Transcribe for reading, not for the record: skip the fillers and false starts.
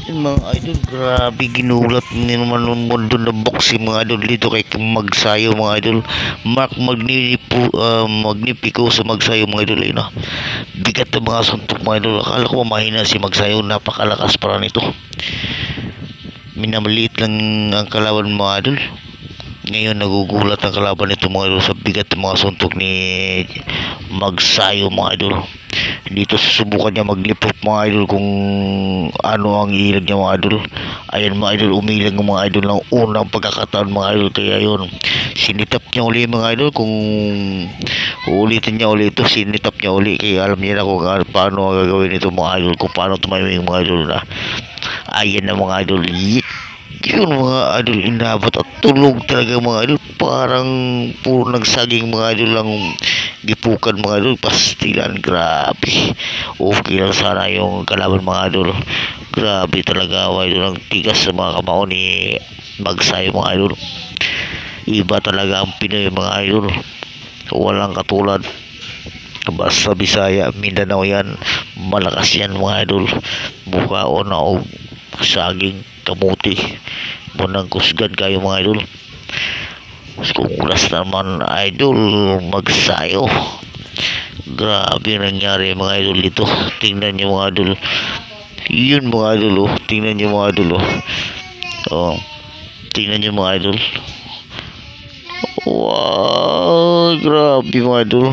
Yun mga idol, grabe ginulat ni naman ng mundo na boxing mga idol dito kay Magsayo mga idol. Mark Magnifico sa Magsayo mga idol na. Bigat na mga suntok mga idol. Akala ko mahina si Magsayo, napakalakas para nito. Minamaliit lang ang kalaban mga idol. Ngayon nagugulat ang kalaban nito mga idol sa bigat ng mga suntok ni Magsayo mga idol. Dito susubukan niya maglipot mga idol kung ano ang ilag niya mga idol. Ayan mga idol, umilag ng mga idol ng unang pagkakataon mga idol. Kaya yun, sinitap niya uli mga idol. Kung uulitin niya uli ito, sinitap niya uli. Kaya alam niya na kung paano gagawin ito mga idol, kung paano tumiming mga idol na. Ayan na mga idol, yun mga idol, inabot at tulog talaga mga idol. Parang puro nagsaging mga idol lang gipukan mga idol, pastilan. Grabe, okay lang sana yung kalaban mga idol. Grabe talaga mga idol, ang tigas sa mga kamao ni Magsayo mga idol. Iba talaga ang Pinoy mga idol, walang katulad. Basta Bisaya, Mindanao yan, malakas yan mga idol. Bukaon na o saging kamuti munang kusgan kayo mga idol. Congrats naman idol Magsayo. Grabe nangyari mga idol dito. Tingnan nyo mga idol, yun mga idol oh. Tingnan nyo mga idol oh. Tingnan nyo mga idol. Wow, grabe mga idol.